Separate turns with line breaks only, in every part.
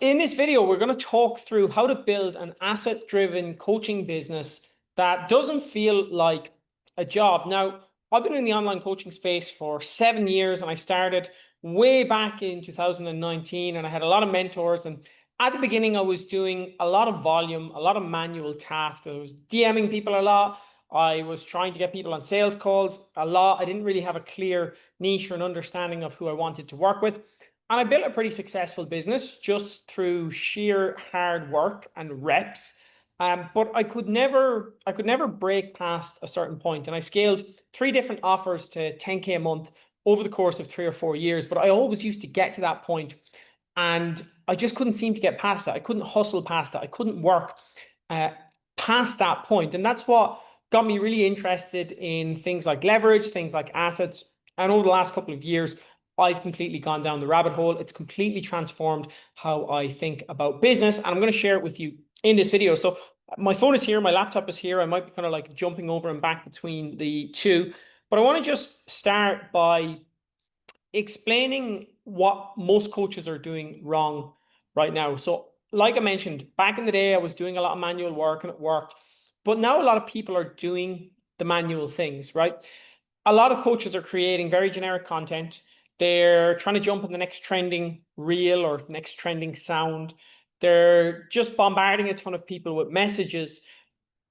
In this video, we're going to talk through how to build an asset-driven coaching business that doesn't feel like a job. Now, I've been in the online coaching space for 7 years, and I started way back in 2019, and I had a lot of mentors. And at the beginning, I was doing a lot of volume, a lot of manual tasks. I was DMing people a lot. I was trying to get people on sales calls a lot. I didn't really have a clear niche or an understanding of who I wanted to work with. And I built a pretty successful business just through sheer hard work and reps. But I could never break past a certain point. And I scaled 3 different offers to 10K a month over the course of 3 or 4 years. But I always used to get to that point, and I just couldn't seem to get past that. I couldn't hustle past that. I couldn't work uh, past that point. And that's what got me really interested in things like leverage, things like assets. And over the last couple of years, I've completely gone down the rabbit hole. It's completely transformed how I think about business. And I'm going to share it with you in this video. So my phone is here, my laptop is here. I might be kind of like jumping over and back between the two. But I want to just start by explaining what most coaches are doing wrong right now. So like I mentioned, back in the day, I was doing a lot of manual work and it worked. But now a lot of people are doing the manual things, right? A lot of coaches are creating very generic content. They're trying to jump on the next trending reel or next trending sound. They're just bombarding a ton of people with messages,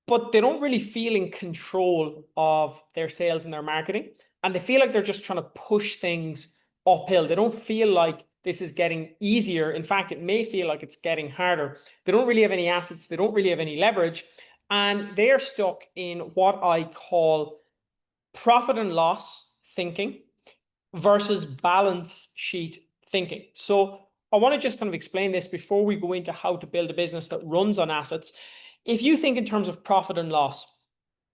but they don't really feel in control of their sales and their marketing. And they feel like they're just trying to push things uphill. They don't feel like this is getting easier. In fact, it may feel like it's getting harder. They don't really have any assets. They don't really have any leverage. And they are stuck in what I call profit and loss thinking versus balance sheet thinking. So I want to just kind of explain this before we go into how to build a business that runs on assets. If you think in terms of profit and loss,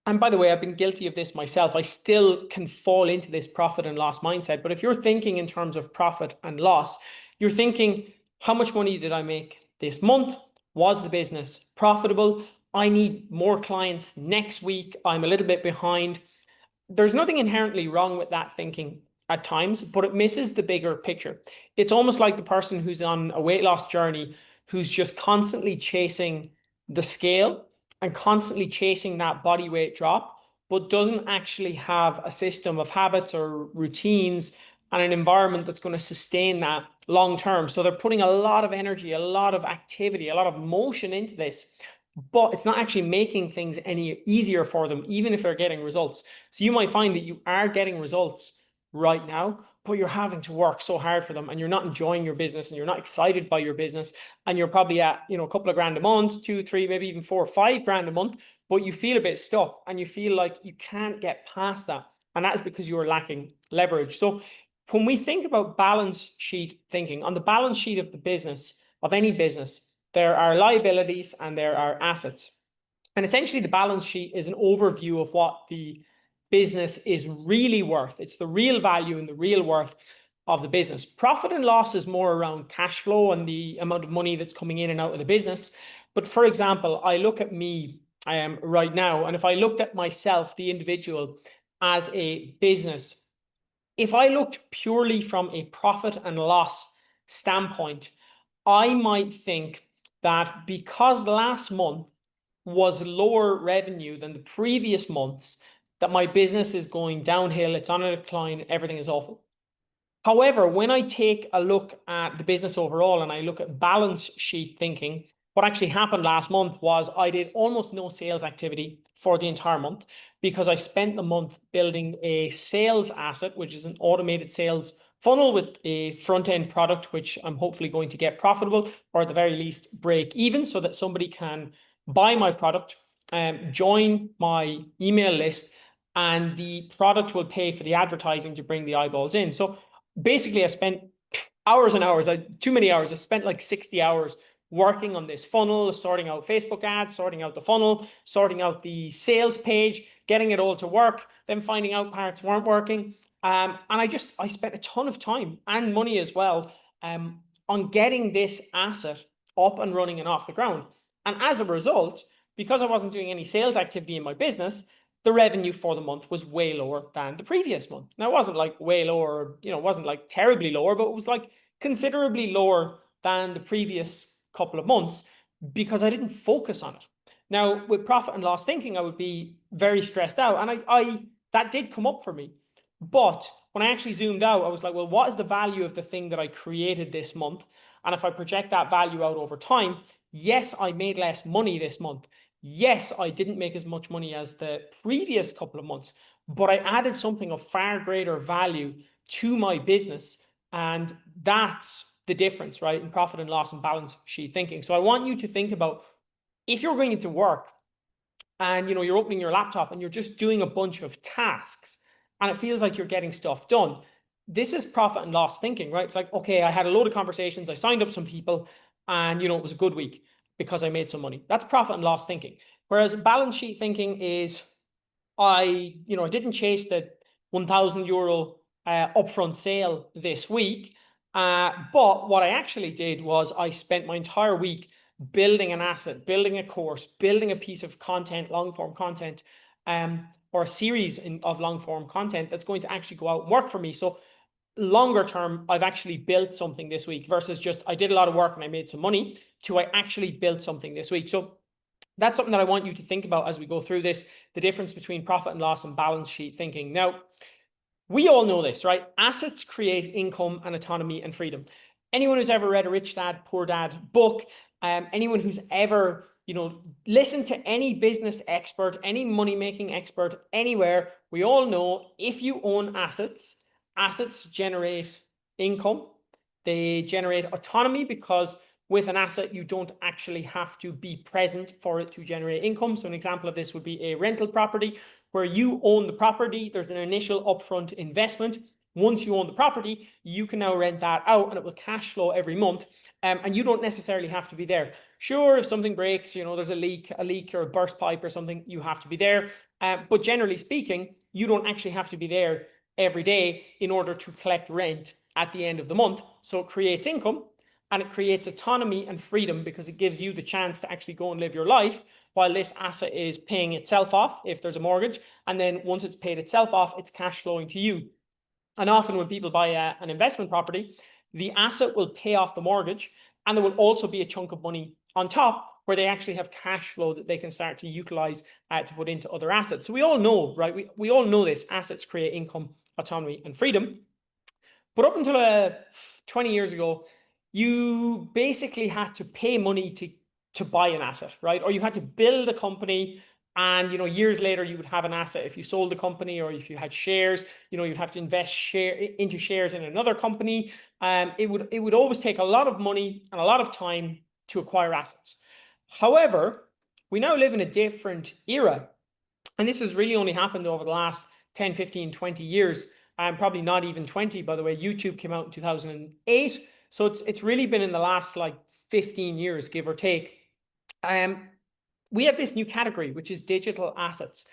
and by the way, I've been guilty of this myself, I still can fall into this profit and loss mindset. But if you're thinking in terms of profit and loss, you're thinking, how much money did I make this month? Was the business profitable? I need more clients next week. I'm a little bit behind. There's nothing inherently wrong with that thinking at times, but it misses the bigger picture. It's almost like the person who's on a weight loss journey, who's just constantly chasing the scale and constantly chasing that body weight drop, but doesn't actually have a system of habits or routines and an environment that's going to sustain that long term. So they're putting a lot of energy, a lot of activity, a lot of motion into this, but it's not actually making things any easier for them, even if they're getting results. So you might find that you are getting results right now, but you're having to work so hard for them, and you're not enjoying your business, and you're not excited by your business, and you're probably at, a couple of grand a month, 2, 3, maybe even 4 or 5 grand a month, but you feel a bit stuck and you feel like you can't get past that. And that is because you're lacking leverage. So when we think about balance sheet thinking, on the balance sheet of the business, of any business, there are liabilities and there are assets. And essentially the balance sheet is an overview of what the business is really worth. It's the real value and the real worth of the business. Profit and loss is more around cash flow and the amount of money that's coming in and out of the business. But for example, I look at me right now, and if I looked at myself, the individual, as a business, if I looked purely from a profit and loss standpoint, I might think that because last month was lower revenue than the previous months, that my business is going downhill, it's on a decline, everything is awful. However, when I take a look at the business overall and I look at balance sheet thinking, what actually happened last month was I did almost no sales activity for the entire month because I spent the month building a sales asset, which is an automated sales funnel with a front-end product, which I'm hopefully going to get profitable, or at the very least break even, so that somebody can buy my product, join my email list, and the product will pay for the advertising to bring the eyeballs in. So basically I spent hours and hours, too many hours. I spent like 60 hours working on this funnel, sorting out Facebook ads, sorting out the funnel, sorting out the sales page, getting it all to work, then finding out parts weren't working. And I spent a ton of time and money as well on getting this asset up and running and off the ground. And as a result, because I wasn't doing any sales activity in my business, the revenue for the month was way lower than the previous month. Now, it wasn't like way lower, it wasn't like terribly lower, but it was like considerably lower than the previous couple of months because I didn't focus on it. Now, with profit and loss thinking, I would be very stressed out, and I that did come up for me. But when I actually zoomed out, I was like, well, what is the value of the thing that I created this month? And if I project that value out over time, yes, I made less money this month. Yes, I didn't make as much money as the previous couple of months, but I added something of far greater value to my business. And that's the difference, right, in profit and loss and balance sheet thinking. So I want you to think about, if you're going into work and you're opening your laptop and you're just doing a bunch of tasks and it feels like you're getting stuff done, this is profit and loss thinking, right? It's like, okay, I had a load of conversations, I signed up some people, and it was a good week because I made some money. That's profit and loss thinking. Whereas balance sheet thinking is, I didn't chase the €1,000 upfront sale this week, but what I actually did was I spent my entire week building an asset, building a course, building a piece of content, long-form content, or a series of long-form content that's going to actually go out and work for me. So longer term, I've actually built something this week versus just I did a lot of work and I made some money, to I actually built something this week. So that's something that I want you to think about as we go through this, the difference between profit and loss and balance sheet thinking. Now, we all know this, right? Assets create income and autonomy and freedom. Anyone who's ever read a Rich Dad, Poor Dad book, anyone who's ever, listened to any business expert, any money-making expert anywhere, we all know if you own assets, assets generate income. They generate autonomy because with an asset, you don't actually have to be present for it to generate income. So an example of this would be a rental property where you own the property. There's an initial upfront investment. Once you own the property, you can now rent that out and it will cash flow every month. And you don't necessarily have to be there. Sure, if something breaks, there's a leak or a burst pipe or something, you have to be there. But generally speaking, you don't actually have to be there every day in order to collect rent at the end of the month. So it creates income and it creates autonomy and freedom because it gives you the chance to actually go and live your life while this asset is paying itself off if there's a mortgage. And then once it's paid itself off, it's cash flowing to you. And often when people buy an investment property, the asset will pay off the mortgage and there will also be a chunk of money on top where they actually have cash flow that they can start to utilize to put into other assets. So we all know, right? We all know this. Assets create income, autonomy, and freedom. But up until 20 years ago, you basically had to pay money to buy an asset, right? Or you had to build a company, and years later you would have an asset. If you sold the company or if you had shares, you'd have to invest into shares in another company. It would always take a lot of money and a lot of time to acquire assets. However, we now live in a different era, and this has really only happened over the last 10, 15, 20 years. Probably not even 20, by the way. YouTube came out in 2008. So it's really been in the last 15 years, give or take. We have this new category, which is digital assets.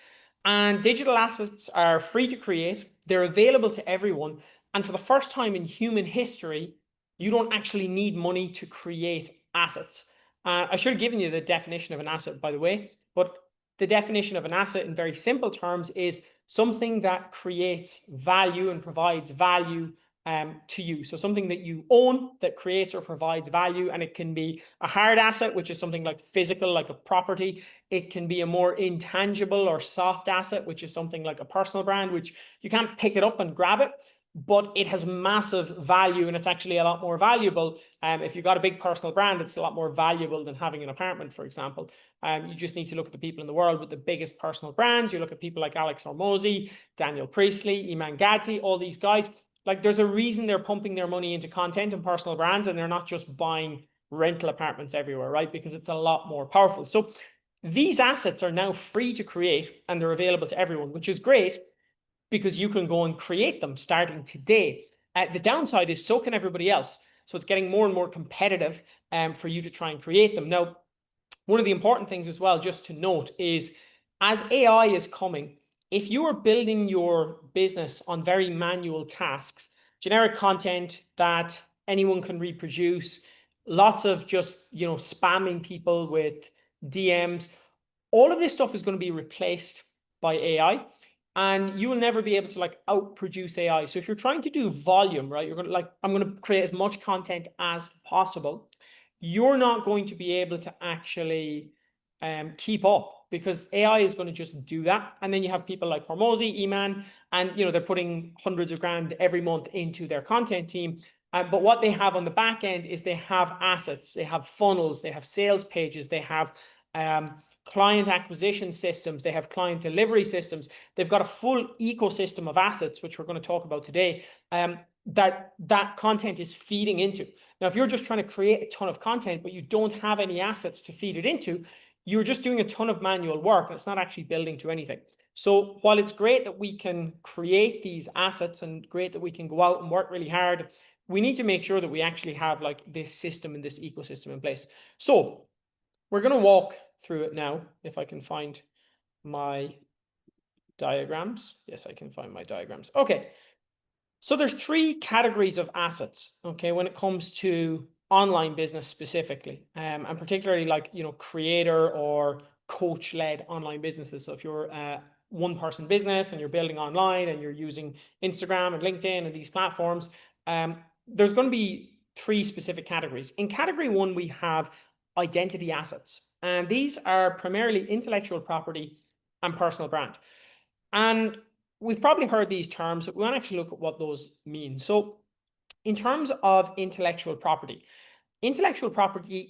And digital assets are free to create. They're available to everyone. And for the first time in human history, you don't actually need money to create assets. I should have given you the definition of an asset, by the way, but the definition of an asset in very simple terms is something that creates value and provides value to you. So something that you own that creates or provides value, and it can be a hard asset, which is something like physical, like a property. It can be a more intangible or soft asset, which is something like a personal brand, which you can't pick it up and grab it, but it has massive value, and it's actually a lot more valuable. If you've got a big personal brand, it's a lot more valuable than having an apartment, for example. You just need to look at the people in the world with the biggest personal brands. You look at people like Alex Hormozy, Daniel Priestley, Iman Gadzhi, all these guys. There's a reason they're pumping their money into content and personal brands, and they're not just buying rental apartments everywhere, right? Because it's a lot more powerful. So these assets are now free to create, and they're available to everyone, which is great because you can go and create them starting today. The downside is so can everybody else. So it's getting more and more competitive for you to try and create them. Now, one of the important things as well, just to note, is as AI is coming, if you are building your business on very manual tasks, generic content that anyone can reproduce, lots of just, spamming people with DMs, all of this stuff is going to be replaced by AI. and you will never be able to like outproduce AI. So if you're trying to do volume, right, you're going to like, I'm going to create as much content as possible. You're not going to be able to actually keep up, because AI is going to just do that. And then you have people like Hormozy, Eman, and they're putting hundreds of grand every month into their content team. But what they have on the back end is they have assets, they have funnels, they have sales pages, they have client acquisition systems, they have client delivery systems. They've got a full ecosystem of assets, which we're going to talk about today, that content is feeding into. Now, if you're just trying to create a ton of content, but you don't have any assets to feed it into, you're just doing a ton of manual work, and it's not actually building to anything. So while it's great that we can create these assets and great that we can go out and work really hard, we need to make sure that we actually have like this system and this ecosystem in place. So we're going to walk through it now. If I can find my diagrams. Yes, I can find my diagrams. Okay. So there's three categories of assets, okay, when it comes to online business specifically, and particularly like, creator or coach-led online businesses. So if you're a one-person business and you're building online and you're using Instagram and LinkedIn and these platforms, there's going to be three specific categories. In category one, we have identity assets, and these are primarily intellectual property and personal brand. And we've probably heard these terms, but we want to actually look at what those mean. So in terms of intellectual property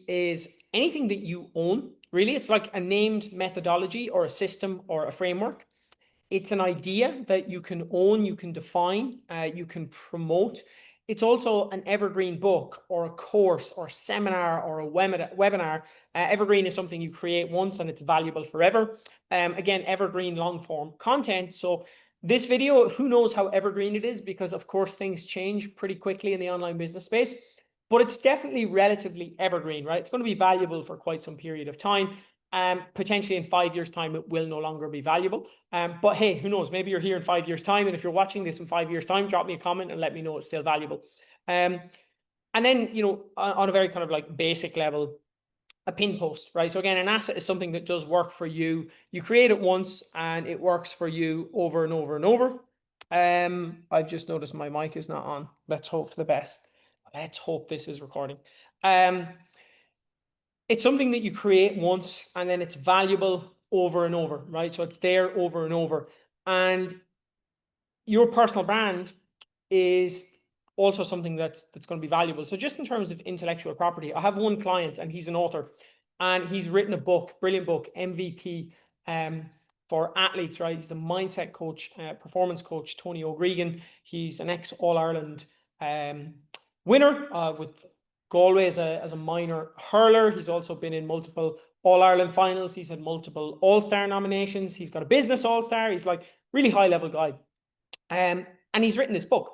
is anything that you own. Really, it's like a named methodology or a system or a framework. It's an idea that you can own, you can define, you can promote. It's also an evergreen book or a course or seminar or a webinar. Evergreen is something you create once and it's valuable forever. Again, evergreen long form content. So this video, who knows how evergreen it is, because of course things change pretty quickly in the online business space, but it's definitely relatively evergreen, right? It's going to be valuable for quite some period of time. Potentially in 5 years' time, it will no longer be valuable. But hey, who knows? Maybe you're here in 5 years' time, and if you're watching this in 5 years' time, drop me a comment and let me know it's still valuable. And then, on a very kind of like basic level, a pin post, right? So again, an asset is something that does work for you. You create it once and it works for you over and over and over. I've just noticed my mic is not on. Let's hope for the best. Let's hope this is recording. It's something that you create once and then it's valuable over and over, right? So it's there over and over. And your personal brand is also something that's going to be valuable. So just in terms of intellectual property, I have one client and he's an author and he's written a book, brilliant book, MVP, for athletes, right? He's a mindset coach, performance coach, Tony O'Gregan. He's an ex-All-Ireland winner with Galway as a minor hurler. He's also been in multiple All-Ireland finals. He's had multiple All-Star nominations. He's got a business All-Star. He's like really high-level guy. And he's written this book.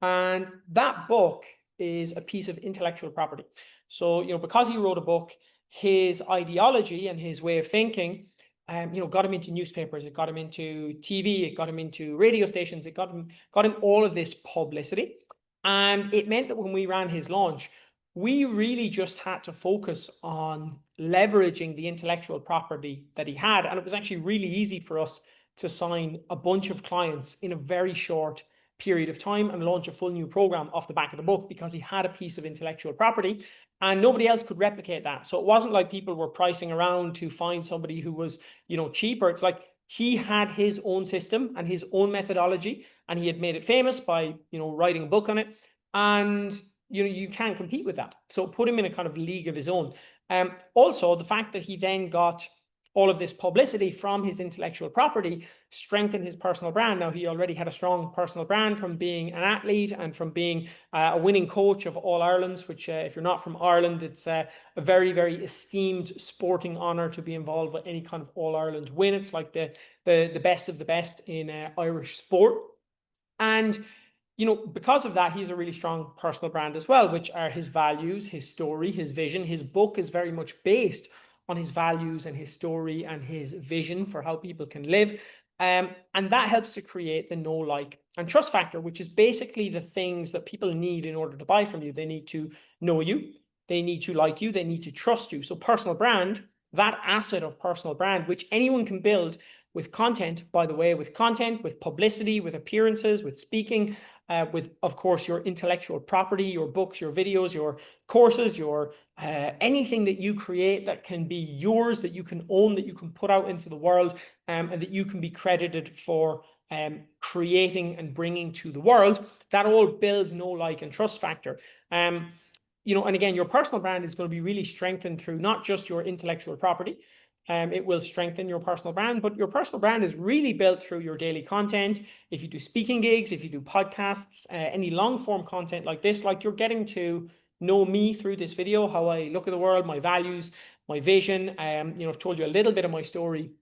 And that book is a piece of intellectual property. So, because he wrote a book, his ideology and his way of thinking, got him into newspapers, it got him into TV, it got him into radio stations, it got him all of this publicity. And it meant that when we ran his launch, we really just had to focus on leveraging the intellectual property that he had. And it was actually really easy for us to sign a bunch of clients in a very short period of time and launch a full new program off the back of the book, because he had a piece of intellectual property and nobody else could replicate that. So it wasn't like people were pricing around to find somebody who was, cheaper. It's like he had his own system and his own methodology, and he had made it famous by, writing a book on it. And, you can't compete with that. So put him in a kind of league of his own. Also, the fact that he then got all of this publicity from his intellectual property strengthened his personal brand. Now, he already had a strong personal brand from being an athlete and from being a winning coach of All Irelands, which if you're not from Ireland, it's a very, very esteemed sporting honor to be involved with any kind of All Ireland win. It's like the best of the best in Irish sport. And because of that, he's a really strong personal brand as well, which are his values, his story, his vision. His book is very much based on his values and his story and his vision for how people can live. And that helps to create the know, like, and trust factor, which is basically the things that people need in order to buy from you. They need to know you, they need to like you, they need to trust you. So personal brand, that asset of personal brand, which anyone can build with content, by the way, with content, with publicity, with appearances, with speaking, with, of course, your intellectual property, your books, your videos, your courses, your anything that you create that can be yours, that you can own, that you can put out into the world, and that you can be credited for creating and bringing to the world. That all builds know, like, and trust factor. And again, your personal brand is going to be really strengthened through not just your intellectual property. It will strengthen your personal brand, but your personal brand is really built through your daily content. If you do speaking gigs, if you do podcasts, any long form content like this, like you're getting to know me through this video, how I look at the world, my values, my vision. I've told you a little bit of my story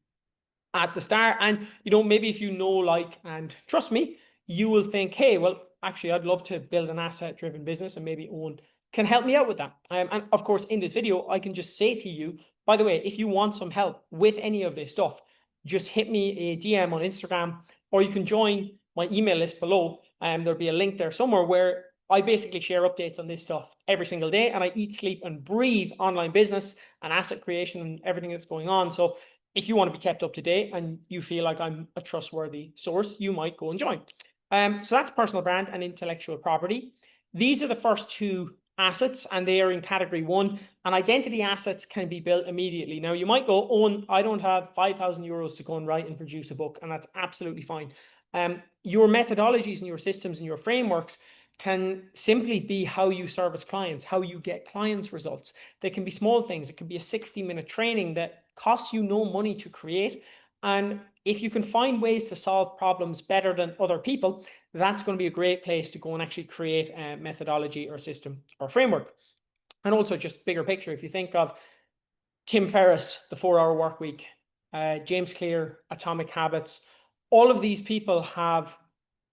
at the start. And, maybe if you know, like, and trust me, you will think, hey, well, actually, I'd love to build an asset-driven business, and maybe Owen can help me out with that. And of course, in this video, I can just say to you, by the way, if you want some help with any of this stuff, just hit me a DM on Instagram, or you can join my email list below. There'll be a link there somewhere where I basically share updates on this stuff every single day, and I eat, sleep, and breathe online business and asset creation and everything that's going on. So if you want to be kept up to date and you feel like I'm a trustworthy source, you might go and join. So that's personal brand and intellectual property. These are the first two assets, and they are in category one. And identity assets can be built immediately. Now, you might go, Owen, I don't have 5,000 euros to go and write and produce a book, and that's absolutely fine. Your methodologies and your systems and your frameworks can simply be how you service clients, how you get clients results. They can be small things. It can be a 60-minute training that costs you no money to create. And if you can find ways to solve problems better than other people, that's going to be a great place to go and actually create a methodology or system or framework. And also, just bigger picture, if you think of Tim Ferriss, the 4-Hour Work Week, James Clear, Atomic Habits, all of these people have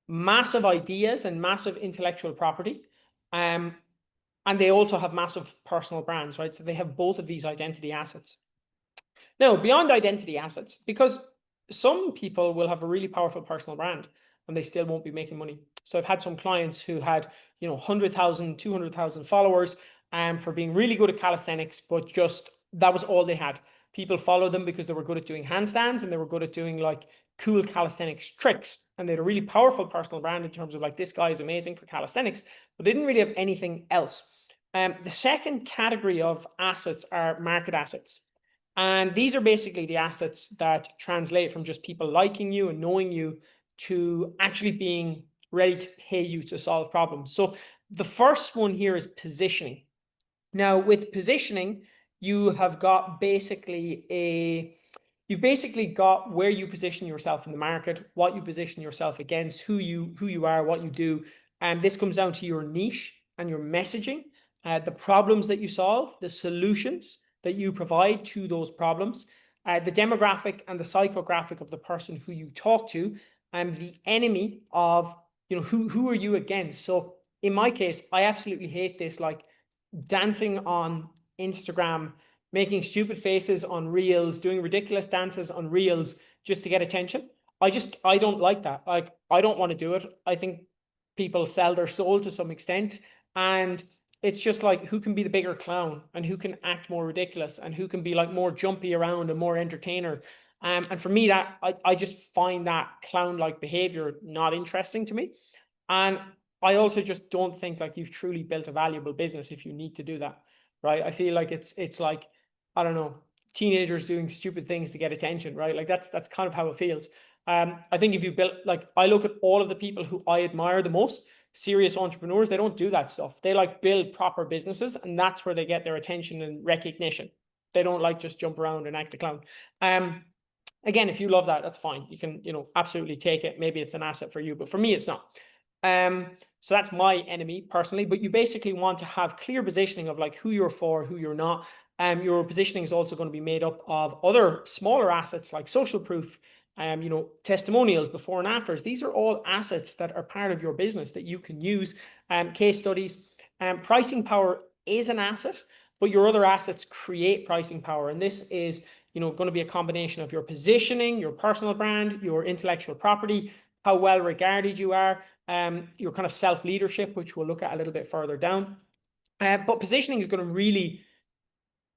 massive ideas and massive intellectual property. And they also have massive personal brands, right? So they have both of these identity assets. Now, beyond identity assets, because some people will have a really powerful personal brand and they still won't be making money. So I've had some clients who had, 100,000, 200,000 followers for being really good at calisthenics, but just that was all they had. People followed them because they were good at doing handstands and they were good at doing like cool calisthenics tricks. And they had a really powerful personal brand in terms of like, this guy is amazing for calisthenics, but they didn't really have anything else. The second category of assets are market assets. And these are basically the assets that translate from just people liking you and knowing you to actually being ready to pay you to solve problems. So the first one here is positioning. Now, with positioning, you've basically got where you position yourself in the market, what you position yourself against, who you are, what you do. And this comes down to your niche and your messaging, the problems that you solve, the solutions that you provide to those problems, the demographic and the psychographic of the person who you talk to, and the enemy of, who are you against? So in my case, I absolutely hate this, like dancing on Instagram, making stupid faces on reels, doing ridiculous dances on reels just to get attention. I don't like that. Like, I don't want to do it. I think people sell their soul to some extent, and it's just like, who can be the bigger clown and who can act more ridiculous and who can be like more jumpy around and more entertainer. And for me, that I just find that clown-like behavior not interesting to me. And I also just don't think like you've truly built a valuable business if you need to do that, right? I feel like it's like, I don't know, teenagers doing stupid things to get attention, right? Like that's kind of how it feels. I think if you built, like, I look at all of the people who I admire the most, serious entrepreneurs, they don't do that stuff. They like build proper businesses, and that's where they get their attention and recognition. They don't like just jump around and act a clown. Again, if you love that, that's fine. You can, absolutely take it. Maybe it's an asset for you, but for me, it's not. So that's my enemy personally, but you basically want to have clear positioning of like who you're for, who you're not. Your positioning is also going to be made up of other smaller assets like social proof, testimonials, before and afters. These are all assets that are part of your business that you can use. Case studies, pricing power is an asset, but your other assets create pricing power. And this is, going to be a combination of your positioning, your personal brand, your intellectual property, how well regarded you are, your kind of self-leadership, which we'll look at a little bit further down. But positioning is going to really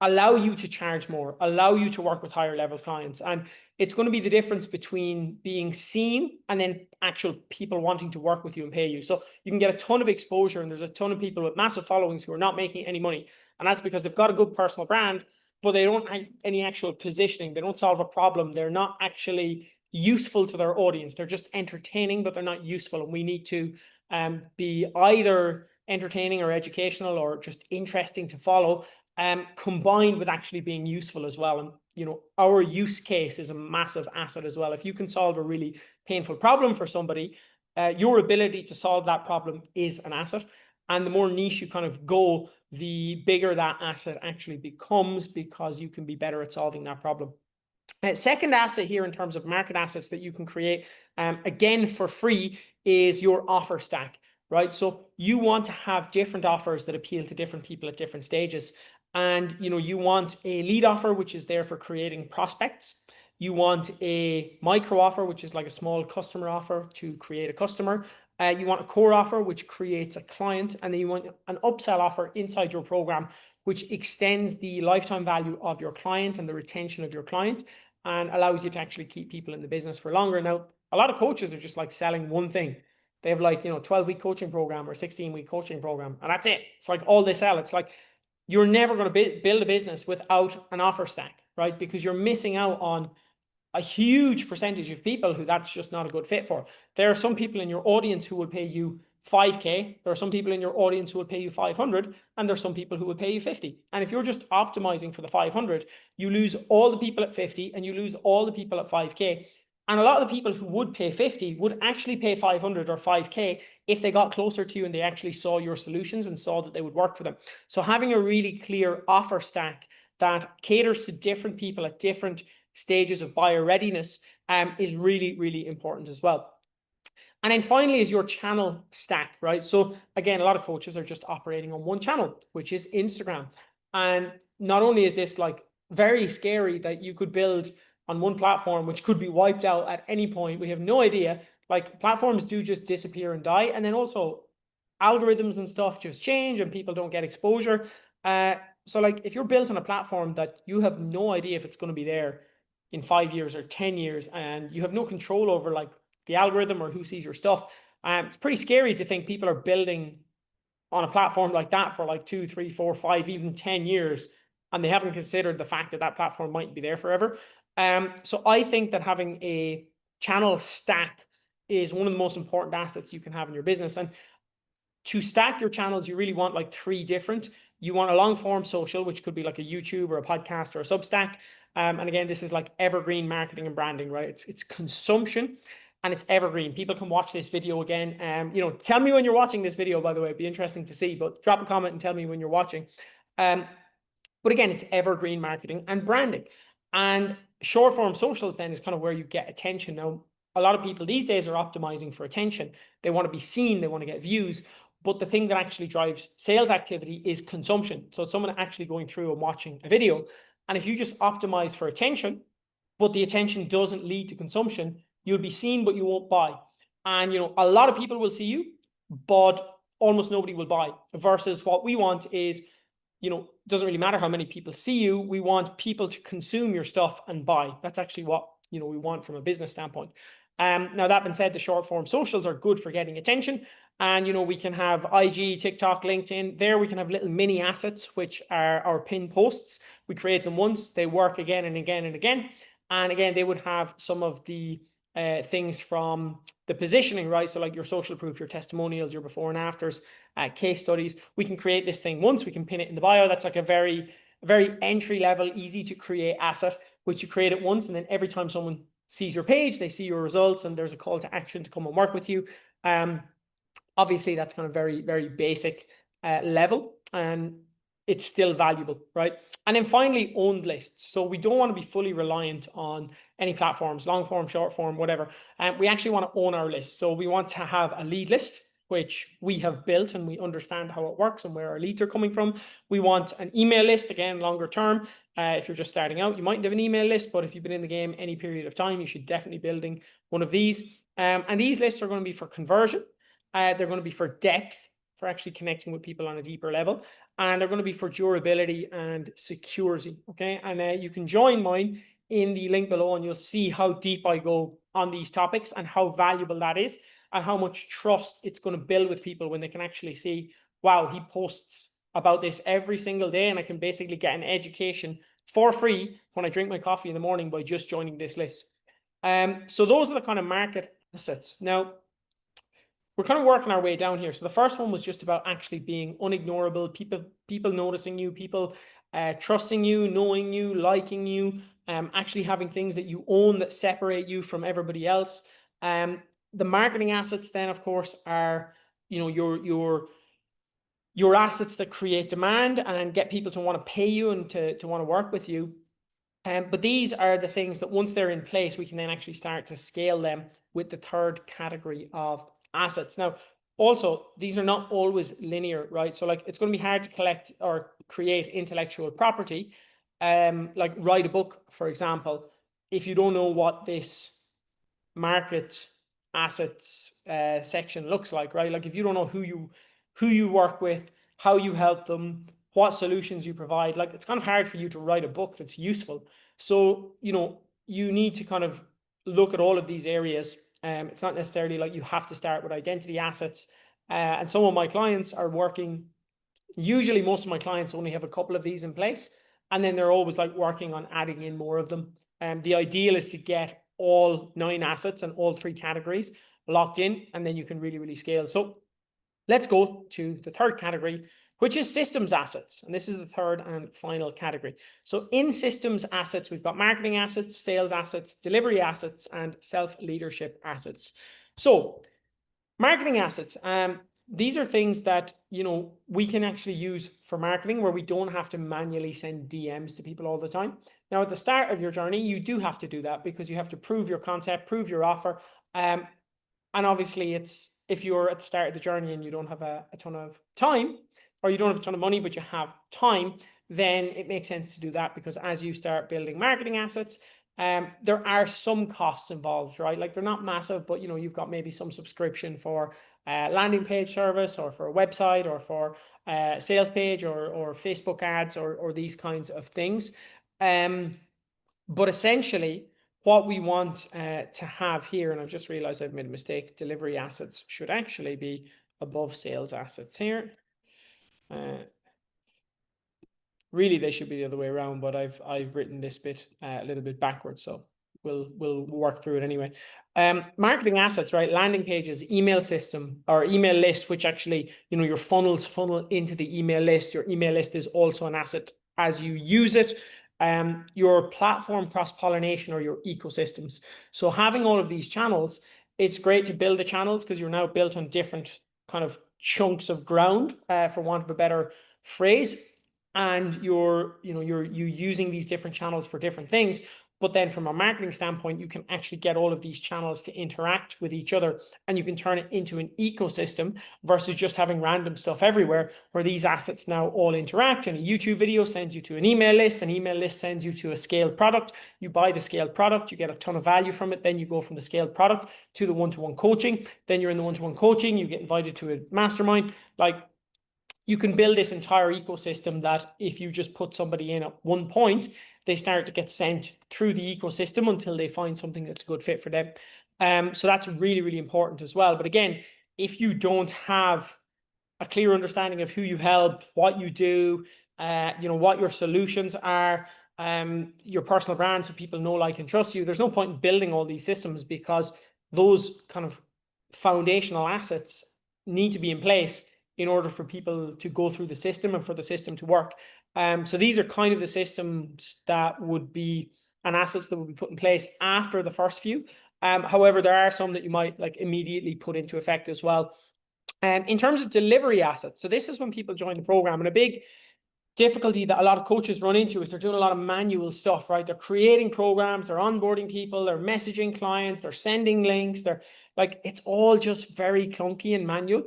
allow you to charge more, allow you to work with higher level clients. And it's going to be the difference between being seen and then actual people wanting to work with you and pay you. So you can get a ton of exposure, and there's a ton of people with massive followings who are not making any money. And that's because they've got a good personal brand, but they don't have any actual positioning. They don't solve a problem. They're not actually useful to their audience. They're just entertaining, but they're not useful. And we need to be either entertaining or educational or just interesting to follow, combined with actually being useful as well. And, you know, our use case is a massive asset as well. If you can solve a really painful problem for somebody, your ability to solve that problem is an asset. And the more niche you kind of go, the bigger that asset actually becomes, because you can be better at solving that problem. Second asset here in terms of market assets that you can create, again for free, is your offer stack, right? So you want to have different offers that appeal to different people at different stages. And, you know, you want a lead offer, which is there for creating prospects. You want a micro offer, which is like a small customer offer to create a customer. You want a core offer, which creates a client. And then you want an upsell offer inside your program, which extends the lifetime value of your client and the retention of your client, and allows you to actually keep people in the business for longer. Now, a lot of coaches are just like selling one thing. They have like, you know, 12-week coaching program or 16-week coaching program, and that's it. It's like all they sell. It's like you're never going to build a business without an offer stack, right? Because you're missing out on a huge percentage of people who that's just not a good fit for. There are some people in your audience who will pay you 5K. There are some people in your audience who will pay you 500, and there's some people who will pay you 50. And if you're just optimizing for the 500, you lose all the people at 50 and you lose all the people at 5K. And a lot of the people who would pay 50 would actually pay 500 or 5K if they got closer to you and they actually saw your solutions and saw that they would work for them. So having a really clear offer stack that caters to different people at different stages of buyer readiness is really, really important as well. And then finally is your channel stack, right? So again, a lot of coaches are just operating on one channel, which is Instagram. And not only is this like very scary that you could build on one platform, which could be wiped out at any point. We have no idea. Like, platforms do just disappear and die. And then also algorithms and stuff just change and people don't get exposure. So like, if you're built on a platform that you have no idea if it's going to be there in 5 years or 10 years, and you have no control over like the algorithm or who sees your stuff, it's pretty scary to think people are building on a platform like that for like 2, 3, 4, 5, even 10 years, and they haven't considered the fact that that platform might be there forever. So I think that having a channel stack is one of the most important assets you can have in your business. And to stack your channels, you really want like 3 different. You want a long form social, which could be like a YouTube or a podcast or a Substack. And again, this is like evergreen marketing and branding, right? It's consumption and it's evergreen. People can watch this video again. You know, tell me when you're watching this video, by the way. It'd be interesting to see, but drop a comment and tell me when you're watching. But again, it's evergreen marketing and branding. And short form socials then is kind of where you get attention. Now, a lot of people these days are optimizing for attention. They want to be seen, they want to get views. But the thing that actually drives sales activity is consumption. So it's someone actually going through and watching a video. And if you just optimize for attention, but the attention doesn't lead to consumption, you'll be seen, but you won't buy. And, you know, a lot of people will see you, but almost nobody will buy. Versus what we want is, you know, it doesn't really matter how many people see you. We want people to consume your stuff and buy. That's actually what, you know, we want from a business standpoint. Now, that being said, the short form socials are good for getting attention. And, you know, we can have IG, TikTok, LinkedIn. There we can have little mini assets, which are our pin posts. We create them once, they work again and again and again. And again, they would have some of the things from the positioning, right? So like your social proof, your testimonials, your before and afters, case studies. We can create this thing once, we can pin it in the bio. That's like a very entry level, easy to create asset, which you create it once, and then every time someone sees your page, they see your results, and there's a call to action to come and work with you. Obviously, that's kind of very basic level, and it's still valuable, right? And then finally, owned lists. So we don't want to be fully reliant on any platforms, long form, short form, whatever. And we actually want to own our list. So we want to have a lead list, which we have built and we understand how it works and where our leads are coming from. We want an email list, again, longer term. If you're just starting out, you might have an email list, but if you've been in the game any period of time, you should definitely be building one of these. And these lists are going to be for conversion. They're going to be for depth, for actually connecting with people on a deeper level. and they're going to be for durability and security. Okay, and you can join mine in the link below, and you'll see how deep I go on these topics and how valuable that is, and how much trust it's going to build with people when they can actually see, wow, he posts about this every single day, and I can basically get an education for free when I drink my coffee in the morning by just joining this list. So those are the kind of market assets. Now, we're kind of working our way down here. So the first one was just about actually being unignorable, people noticing you, people trusting you, knowing you, liking you, actually having things that you own that separate you from everybody else. The marketing assets then, of course, are, you know, your assets that create demand and get people to want to pay you and to want to work with you. But these are the things that once they're in place, we can then actually start to scale them with the third category of assets. Now, also, these are not always linear, right? So like, it's going to be hard to collect or create intellectual property, like write a book, for example, if you don't know what this market assets section looks like, right? Like if you don't know who you work with, how you help them, what solutions you provide, like it's kind of hard for you to write a book that's useful. So, you know, you need to kind of look at all of these areas. It's not necessarily like you have to start with identity assets. And some of my clients are working, usually most of my clients only have a couple of these in place, and then they're always like working on adding in more of them. The ideal is to get all 9 assets and all 3 categories locked in, and then you can really, really scale. So let's go to the third category, which is systems assets. And this is the third and final category. So in systems assets, we've got marketing assets, sales assets, delivery assets, and self-leadership assets. So marketing assets, these are things that, you know, we can actually use for marketing where we don't have to manually send DMs to people all the time. Now, at the start of your journey, you do have to do that because you have to prove your concept, prove your offer. And obviously, it's if you're at the start of the journey and you don't have a ton of time, or you don't have a ton of money, but you have time, then it makes sense to do that, because as you start building marketing assets, there are some costs involved, right? Like they're not massive, but you know, you've got maybe some subscription for a landing page service, or for a website, or for a sales page, or Facebook ads, or these kinds of things. But essentially, what we want to have here, and I've just realized I've made a mistake, delivery assets should actually be above sales assets here. Really, they should be the other way around, but I've written this bit a little bit backwards, so we'll work through it anyway. Marketing assets, right? Landing pages, email system, or email list, which actually, you know, your funnels funnel into the email list. Your email list is also an asset as you use it. Your platform cross-pollination, or your ecosystems. So having all of these channels, it's great to build the channels because you're now built on different kind of chunks of ground, for want of a better phrase. And you're using these different channels for different things. But then from a marketing standpoint, you can actually get all of these channels to interact with each other, and you can turn it into an ecosystem versus just having random stuff everywhere, where these assets now all interact. And a YouTube video sends you to an email list, an email list sends you to a scaled product. You buy the scaled product, you get a ton of value from it. Then you go from the scaled product to the one-to-one coaching. Then you're in the one-to-one coaching, you get invited to a mastermind. Like, you can build this entire ecosystem that if you just put somebody in at one point, they start to get sent through the ecosystem until they find something that's a good fit for them. So that's really, really important as well. But again, if you don't have a clear understanding of who you help, what you do, you know, what your solutions are, your personal brand, so people know, like, and trust you, there's no point in building all these systems, because those kind of foundational assets need to be in place in order for people to go through the system and for the system to work. So these are kind of the systems that would be, and assets that would be put in place after the first few. However, there are some that you might like immediately put into effect as well. In terms of delivery assets, so this is when people join the program, and a big difficulty that a lot of coaches run into is they're doing a lot of manual stuff, right? They're creating programs, they're onboarding people, they're messaging clients, they're sending links, they're like, it's all just very clunky and manual.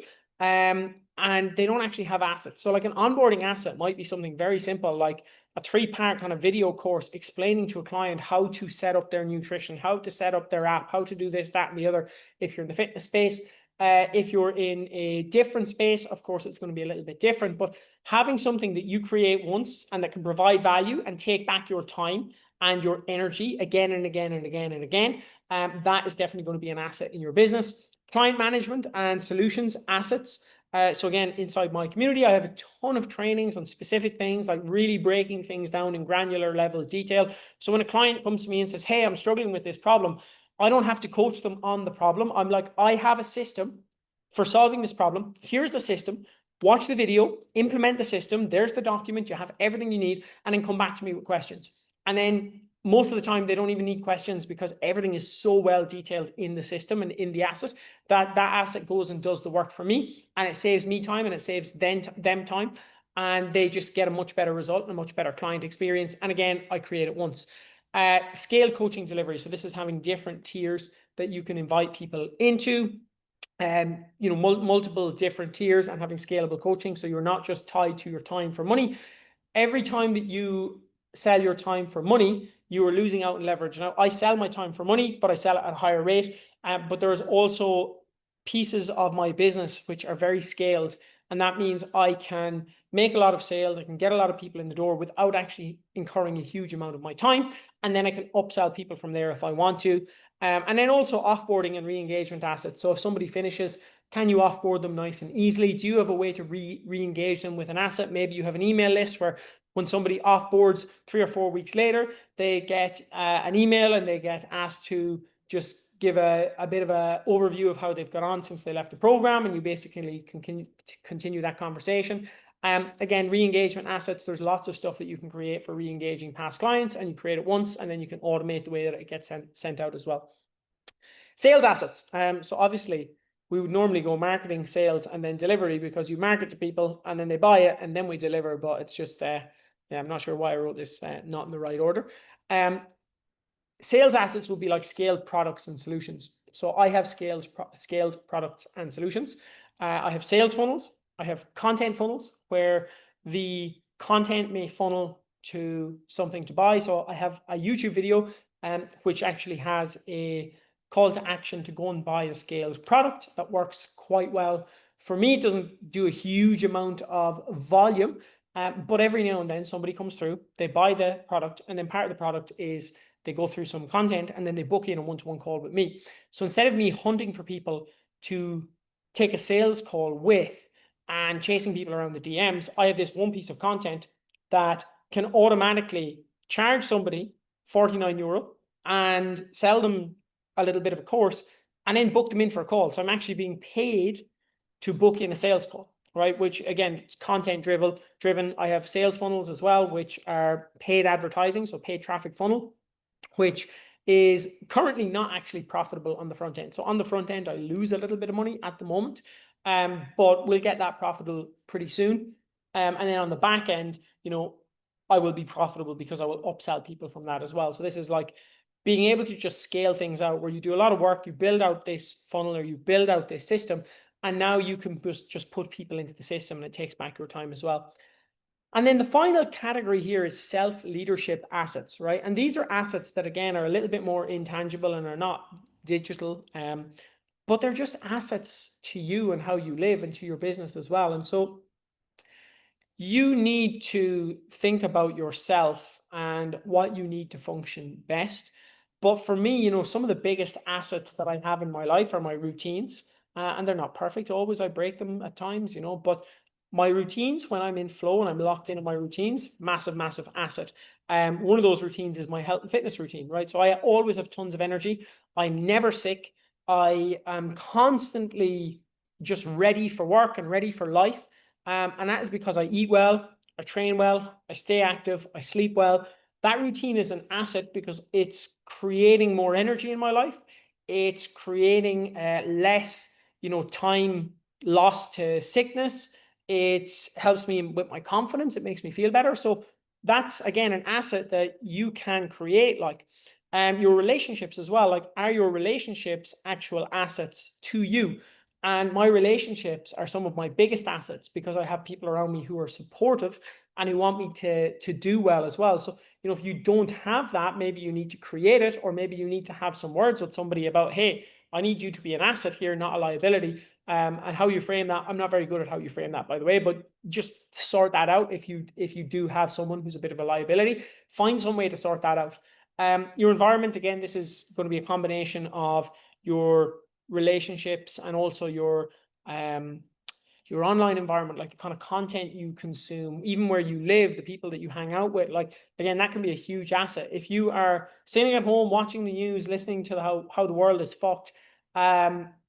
And they don't actually have assets. So like an onboarding asset might be something very simple, like a 3-part kind of video course explaining to a client how to set up their nutrition, how to set up their app, how to do this, that, and the other, if you're in the fitness space. If you're in a different space, of course, it's going to be a little bit different, but having something that you create once and that can provide value and take back your time and your energy again and again and again and again, that is definitely going to be an asset in your business. Client management and solutions assets. So again, inside my community, I have a ton of trainings on specific things, like really breaking things down in granular level detail. So when a client comes to me and says, hey, I'm struggling with this problem, I don't have to coach them on the problem. I'm like, I have a system for solving this problem. Here's the system. Watch the video, implement the system. There's the document. You have everything you need, and then come back to me with questions. And then most of the time, they don't even need questions because everything is so well detailed in the system and in the asset that that asset goes and does the work for me, and it saves me time and it saves them time, and they just get a much better result and a much better client experience. And again, I create it once. Scale coaching delivery. So this is having different tiers that you can invite people into. Multiple different tiers and having scalable coaching. So you're not just tied to your time for money. Every time that you sell your time for money, you are losing out in leverage. Now, I sell my time for money, but I sell it at a higher rate. But there's also pieces of my business which are very scaled. And that means I can make a lot of sales. I can get a lot of people in the door without actually incurring a huge amount of my time. And then I can upsell people from there if I want to. And then also offboarding and re-engagement assets. So if somebody finishes, can you offboard them nice and easily? Do you have a way to re-engage them with an asset? Maybe you have an email list where when somebody offboards 3 or 4 weeks later, they get an email and they get asked to just give a bit of an overview of how they've got on since they left the program, and you basically can continue that conversation. Again, re-engagement assets, there's lots of stuff that you can create for re-engaging past clients, and you create it once and then you can automate the way that it gets sent out as well. Sales assets. So obviously we would normally go marketing, sales, and then delivery, because you market to people and then they buy it and then we deliver. But it's just, I'm not sure why I wrote this not in the right order. Sales assets would be like scaled products and solutions. So I have scaled products and solutions. I have sales funnels. I have content funnels where the content may funnel to something to buy. So I have a YouTube video which actually has a call to action to go and buy a scaled product that works quite well. For me, it doesn't do a huge amount of volume, but every now and then somebody comes through, they buy the product, and then part of the product is they go through some content and then they book in a one-to-one call with me. So instead of me hunting for people to take a sales call with and chasing people around the DMs, I have this one piece of content that can automatically charge somebody €49 and sell them a little bit of a course and then book them in for a call. So I'm actually being paid to book in a sales call, right? Which again, it's content driven. I have sales funnels as well, which are paid advertising, so paid traffic funnel, which is currently not actually profitable on the front end. So on the front end, I lose a little bit of money at the moment, but we'll get that profitable pretty soon. And then on the back end, I will be profitable because I will upsell people from that as well. So this is like being able to just scale things out where you do a lot of work, you build out this funnel or you build out this system, and now you can just put people into the system and it takes back your time as well. And then the final category here is self-leadership assets, right? And these are assets that, again, are a little bit more intangible and are not digital, but they're just assets to you and how you live and to your business as well. And so you need to think about yourself and what you need to function best. But for me, some of the biggest assets that I have in my life are my routines. And they're not perfect always. I break them at times, but my routines, when I'm in flow and I'm locked into my routines, massive, massive asset. One of those routines is my health and fitness routine, right? So I always have tons of energy. I'm never sick. I am constantly just ready for work and ready for life. And that is because I eat well, I train well, I stay active, I sleep well. That routine is an asset because it's creating more energy in my life. It's creating less, time lost to sickness. It helps me with my confidence. It makes me feel better. So that's, again, an asset that you can create. Like your relationships as well. Like, are your relationships actual assets to you? And my relationships are some of my biggest assets because I have people around me who are supportive and who want me to do well as well. So, if you don't have that, maybe you need to create it, or maybe you need to have some words with somebody about, hey, I need you to be an asset here, not a liability. And how you frame that, I'm not very good at how you frame that, by the way, but just sort that out. If you do have someone who's a bit of a liability, find some way to sort that out. Your environment, again, this is going to be a combination of your relationships and also your online environment, like the kind of content you consume, even where you live, the people that you hang out with. Like, again, that can be a huge asset. If you are sitting at home watching the news, listening to how the world is fucked,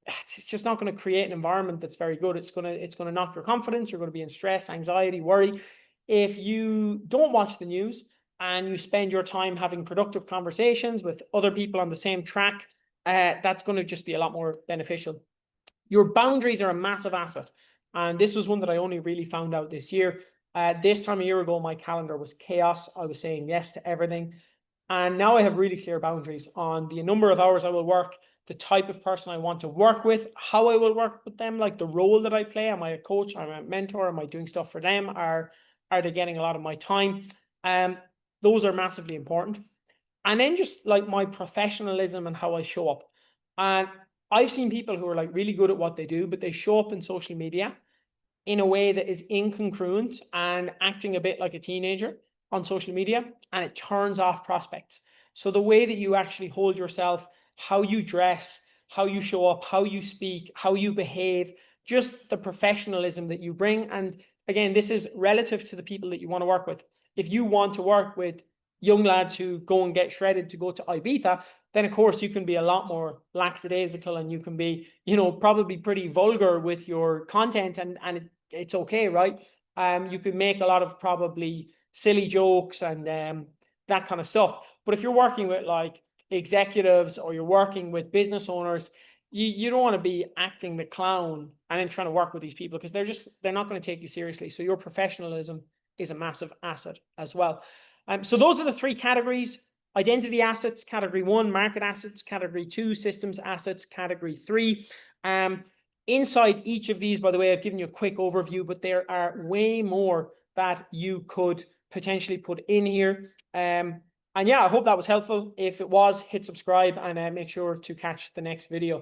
it's just not going to create an environment that's very good. It's going to knock your confidence. You're going to be in stress, anxiety, worry. If you don't watch the news and you spend your time having productive conversations with other people on the same track, that's going to just be a lot more beneficial. Your boundaries are a massive asset. And this was one that I only really found out this year. This time a year ago, my calendar was chaos. I was saying yes to everything. And now I have really clear boundaries on the number of hours I will work, the type of person I want to work with, how I will work with them, like the role that I play. Am I a coach? Am I a mentor? Am I doing stuff for them? Are they getting a lot of my time? Those are massively important. And then just like my professionalism and how I show up. And I've seen people who are like really good at what they do, but they show up in social media in a way that is incongruent and acting a bit like a teenager on social media, and it turns off prospects. So the way that you actually hold yourself, how you dress, how you show up, how you speak, how you behave, just the professionalism that you bring. And again, this is relative to the people that you want to work with. If you want to work with young lads who go and get shredded to go to Ibiza, then of course you can be a lot more lackadaisical and you can be, probably pretty vulgar with your content, and it's okay, right? You could make a lot of probably silly jokes and that kind of stuff. But if you're working with like executives or you're working with business owners, you don't want to be acting the clown and then trying to work with these people, because they're not going to take you seriously. So your professionalism is a massive asset as well. So those are the three categories: identity assets, category 1, market assets, category 2, systems assets, category 3. Inside each of these, by the way, I've given you a quick overview, but there are way more that you could potentially put in here. And yeah, I hope that was helpful. If it was, hit subscribe and make sure to catch the next video.